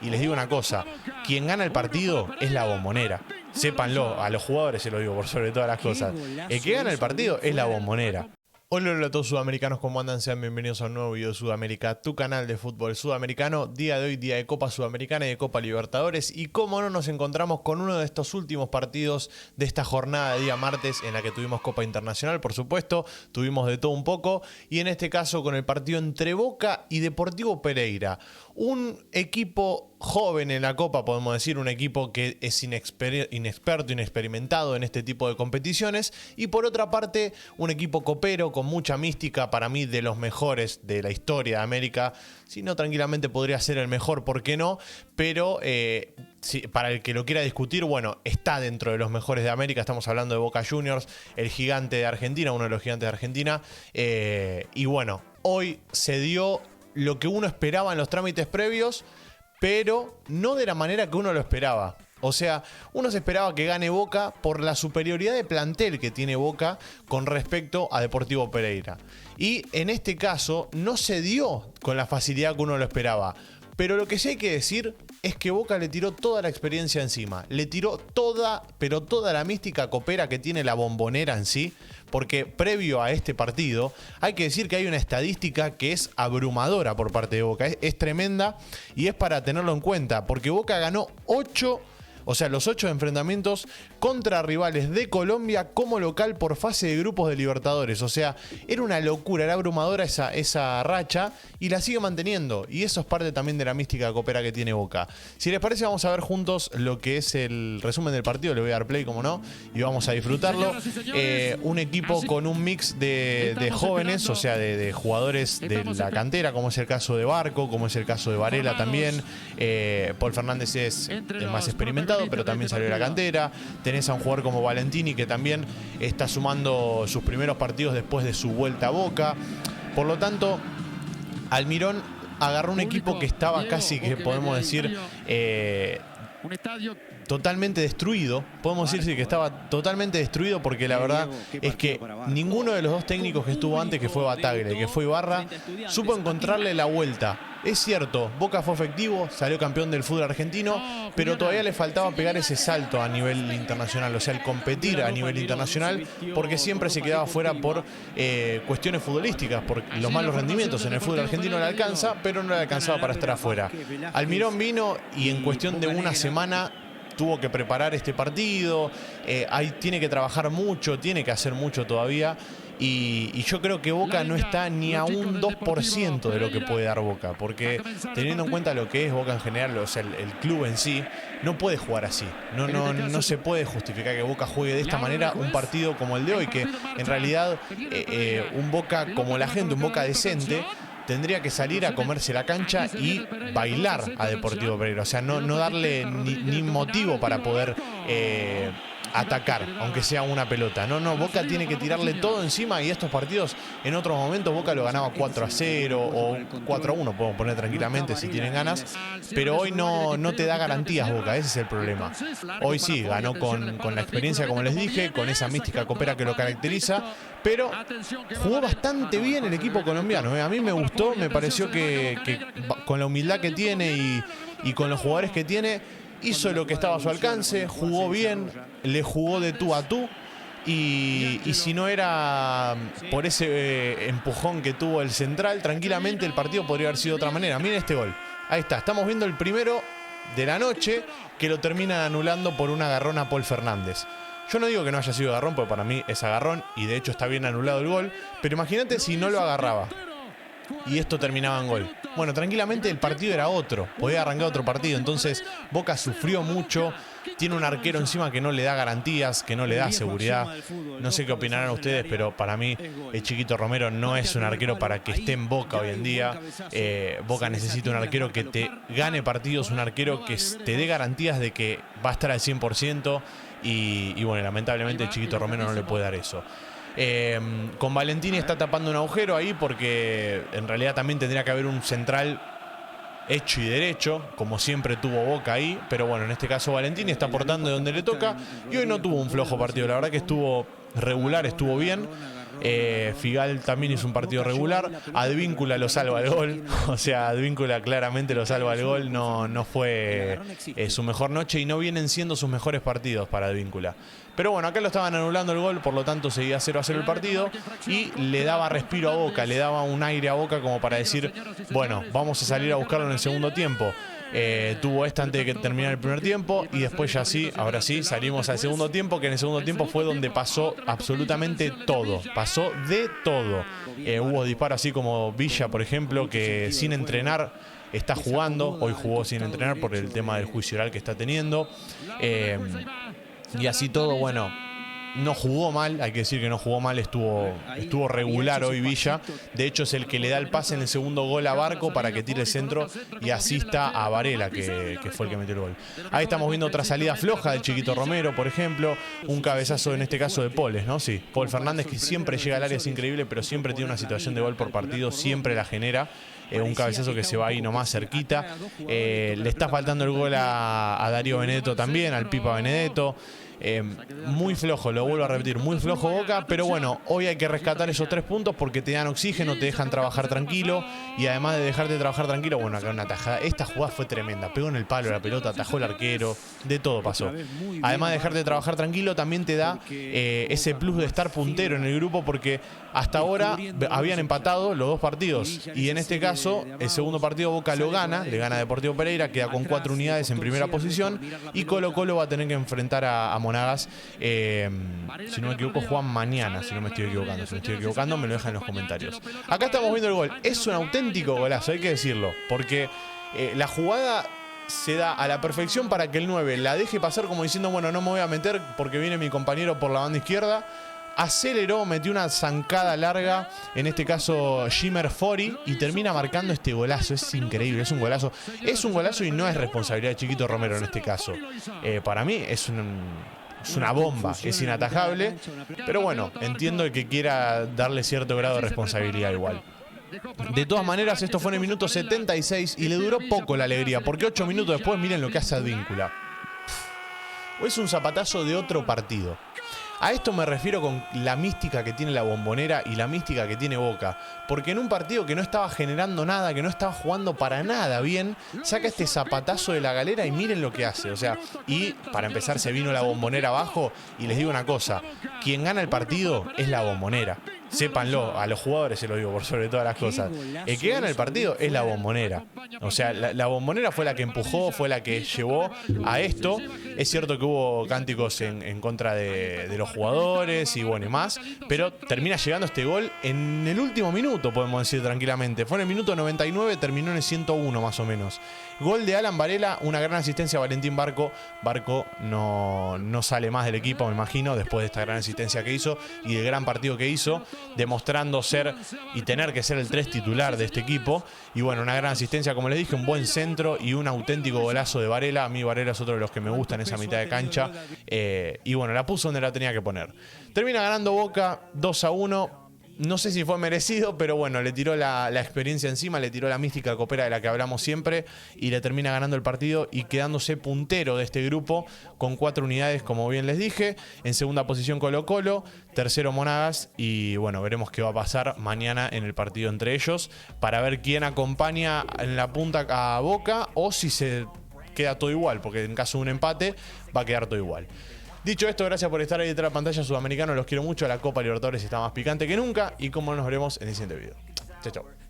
y les digo una cosa, quien gana el partido es la Bombonera. Sépanlo, a los jugadores se lo digo por sobre todas las cosas. El que gana el partido es la Bombonera. Hola a todos sudamericanos, ¿cómo andan? Sean bienvenidos a un nuevo video de Sudamérica, tu canal de fútbol sudamericano. Día de hoy, día de Copa Sudamericana y de Copa Libertadores. Y cómo no, nos encontramos con uno de estos últimos partidos de esta jornada de día martes en la que tuvimos Copa Internacional, por supuesto. Tuvimos de todo un poco. Y en este caso con el partido entre Boca y Deportivo Pereira. Un equipo joven en la Copa, podemos decir, un equipo que es inexperto, inexperimentado en este tipo de competiciones, y por otra parte un equipo copero con mucha mística, para mí de los mejores de la historia de América, si no tranquilamente podría ser el mejor, ¿por qué no? Pero para el que lo quiera discutir, bueno, está dentro de los mejores de América. Estamos hablando de Boca Juniors, el gigante de Argentina, uno de los gigantes de Argentina, y bueno, hoy se dio lo que uno esperaba en los trámites previos, pero no de la manera que uno lo esperaba. O sea, uno se esperaba que gane Boca por la superioridad de plantel que tiene Boca con respecto a Deportivo Pereira. Y en este caso no se dio con la facilidad que uno lo esperaba. Pero lo que sí hay que decir es que Boca le tiró toda la experiencia encima. Le tiró toda, pero toda la mística copera que tiene la Bombonera en sí. Porque previo a este partido hay que decir que hay una estadística que es abrumadora por parte de Boca. Es tremenda y es para tenerlo en cuenta. Porque Boca ganó 8... O sea, los 8 enfrentamientos contra rivales de Colombia como local por fase de grupos de Libertadores. O sea, era una locura, era abrumadora esa racha y la sigue manteniendo. Y eso es parte también de la mística copera que tiene Boca. Si les parece, vamos a ver juntos lo que es el resumen del partido. Le voy a dar play, como no, y vamos a disfrutarlo. Un equipo con un mix de jóvenes, o sea, de jugadores de la cantera, como es el caso de Barco, como es el caso de Varela también. Paul Fernández es el más experimentado, pero también salió de la cantera. Tenés a un jugador como Valentini, que también está sumando sus primeros partidos después de su vuelta a Boca. Por lo tanto, Almirón agarró un equipo que estaba casi, que podemos decir, totalmente destruido. Podemos decir que estaba totalmente destruido, porque la verdad es que ninguno de los dos técnicos que estuvo antes, que fue Bataglia y que fue Ibarra, supo encontrarle la vuelta. Es cierto, Boca fue efectivo, salió campeón del fútbol argentino, pero todavía le faltaba pegar ese salto a nivel internacional, o sea, el competir a nivel internacional, porque siempre se quedaba fuera por cuestiones futbolísticas, por los malos rendimientos. En el fútbol argentino le alcanza, pero no le alcanzaba para estar afuera. Almirón vino y en cuestión de una semana tuvo que preparar este partido. Ahí tiene que trabajar mucho, tiene que hacer mucho todavía. Y yo creo que Boca no está ni a un 2% de lo que puede dar Boca, porque teniendo en cuenta lo que es Boca en general, o sea, el club en sí, no puede jugar así. No se puede justificar que Boca juegue de esta manera un partido como el de hoy, que en realidad un Boca como la gente, un Boca decente, tendría que salir a comerse la cancha y bailar a Deportivo Pereira. O sea, no darle ni motivo para poder atacar, aunque sea una pelota. No, Boca tiene que tirarle todo encima, y estos partidos en otros momentos Boca lo ganaba 4-0 o 4-1, podemos poner tranquilamente si tienen ganas, pero hoy no te da garantías Boca, ese es el problema. Hoy sí, ganó con la experiencia, como les dije, con esa mística copera que lo caracteriza, pero jugó bastante bien el equipo colombiano. A mí me gustó, me pareció que con la humildad que tiene y con los jugadores que tiene, hizo lo que estaba a su alcance, jugó bien, le jugó de tú a tú. Y si no era por ese empujón que tuvo el central, tranquilamente el partido podría haber sido de otra manera. Miren este gol. Ahí está, estamos viendo el primero de la noche, que lo termina anulando por un agarrón a Paul Fernández. Yo no digo que no haya sido agarrón, porque para mí es agarrón y de hecho está bien anulado el gol. Pero imagínate si no lo agarraba y esto terminaba en gol. Bueno, tranquilamente el partido era otro, podía arrancar otro partido. Entonces Boca sufrió mucho, tiene un arquero encima que no le da garantías, que no le da seguridad. No sé qué opinarán ustedes, pero para mí el Chiquito Romero no es un arquero para que esté en Boca hoy en día. Boca necesita un arquero que te gane partidos, un arquero que te dé garantías de que va a estar al 100%. Y bueno, lamentablemente el Chiquito Romero no le puede dar eso. Con Valentini está tapando un agujero ahí, porque en realidad también tendría que haber un central hecho y derecho, como siempre tuvo Boca ahí. Pero bueno, en este caso Valentini está aportando de donde le toca, y hoy no tuvo un flojo partido. La verdad que estuvo regular, estuvo bien. Figal también hizo un partido regular. Advíncula lo salva el gol. O sea, Advíncula claramente lo salva el gol. No fue su mejor noche y no vienen siendo sus mejores partidos para Advíncula. Pero bueno, acá lo estaban anulando el gol, por lo tanto seguía 0-0 el partido y le daba respiro a Boca, le daba un aire a Boca como para decir, bueno, vamos a salir a buscarlo en el segundo tiempo. Tuvo antes de que terminara el primer tiempo y después ya sí, ahora sí, salimos al segundo tiempo, que en el segundo tiempo fue donde pasó absolutamente todo, pasó de todo. Hubo disparos así como Villa, por ejemplo, que sin entrenar está jugando, hoy jugó sin entrenar por el tema del juicio oral que está teniendo. Y así todo, bueno, no jugó mal, hay que decir que no jugó mal, estuvo regular hoy Villa. De hecho es el que le da el pase en el segundo gol a Barco para que tire el centro y asista a Varela, que fue el que metió el gol. Ahí estamos viendo otra salida floja del Chiquito Romero, por ejemplo. Un cabezazo en este caso de Poles, ¿no? Sí, Paul Fernández, que siempre llega al área, es increíble, pero siempre tiene una situación de gol por partido, siempre la genera. Un cabezazo que se va ahí nomás cerquita. Le está faltando el gol a Darío Benedetto también, al Pipa Benedetto. Muy flojo, lo vuelvo a repetir, muy flojo Boca, pero bueno, hoy hay que rescatar esos 3 puntos porque te dan oxígeno, te dejan trabajar tranquilo y además de dejarte trabajar tranquilo, bueno, acá una tajada, esta jugada fue tremenda, pegó en el palo la pelota, atajó el arquero, de todo pasó. Además de dejarte trabajar tranquilo, también te da ese plus de estar puntero en el grupo porque hasta ahora habían empatado los 2 partidos y en este caso el segundo partido Boca lo gana, le gana a Deportivo Pereira, queda con 4 unidades en primera posición y Colo Colo va a tener que enfrentar a Monagas, si no me equivoco, juegan mañana, si no me estoy equivocando. Si me estoy equivocando, me lo dejan en los comentarios. Acá estamos viendo el gol. Es un auténtico golazo, hay que decirlo, porque la jugada se da a la perfección para que el 9 la deje pasar como diciendo, bueno, no me voy a meter porque viene mi compañero por la banda izquierda. Aceleró, metió una zancada larga, en este caso Jimmer Fori, y termina marcando este golazo. Es increíble, es un golazo. Es un golazo y no es responsabilidad de Chiquito Romero en este caso. Para mí es una bomba, es inatajable, pero bueno, entiendo el que quiera darle cierto grado de responsabilidad igual. De todas maneras, esto fue en el minuto 76 y le duró poco la alegría, porque 8 minutos después miren lo que hace Advíncula. Es un zapatazo de otro partido. A esto me refiero con la mística que tiene la Bombonera y la mística que tiene Boca. Porque en un partido que no estaba generando nada, que no estaba jugando para nada bien, saca este zapatazo de la galera y miren lo que hace. O sea, y para empezar se vino la Bombonera abajo y les digo una cosa, quien gana el partido es la Bombonera. Sépanlo, a los jugadores se lo digo por sobre todas las cosas. El que gana el partido es la Bombonera. O sea, la Bombonera fue la que empujó, fue la que llevó a esto. Es cierto que hubo cánticos en contra de los jugadores y bueno y más, pero termina llegando este gol en el último minuto, podemos decir tranquilamente. Fue en el minuto 99, terminó en el 101 más o menos. Gol de Alan Varela, una gran asistencia a Valentín Barco. Barco no sale más del equipo, me imagino, después de esta gran asistencia que hizo y del gran partido que hizo, demostrando ser y tener que ser el 3 titular de este equipo. Y bueno, una gran asistencia, como les dije, un buen centro y un auténtico golazo de Varela. A mí Varela es otro de los que me gusta en esa mitad de cancha. Y bueno, la puso donde la tenía que poner. Termina ganando Boca 2-1. No sé si fue merecido, pero bueno, le tiró la experiencia encima, le tiró la mística copera de la que hablamos siempre y le termina ganando el partido y quedándose puntero de este grupo con 4 unidades, como bien les dije. En segunda posición Colo Colo, tercero Monagas y bueno, veremos qué va a pasar mañana en el partido entre ellos para ver quién acompaña en la punta a Boca o si se queda todo igual, porque en caso de un empate va a quedar todo igual. Dicho esto, gracias por estar ahí detrás de la pantalla, Sudamericano. Los quiero mucho. La Copa Libertadores está más picante que nunca. Y como nos veremos en el siguiente video. Chao, chao.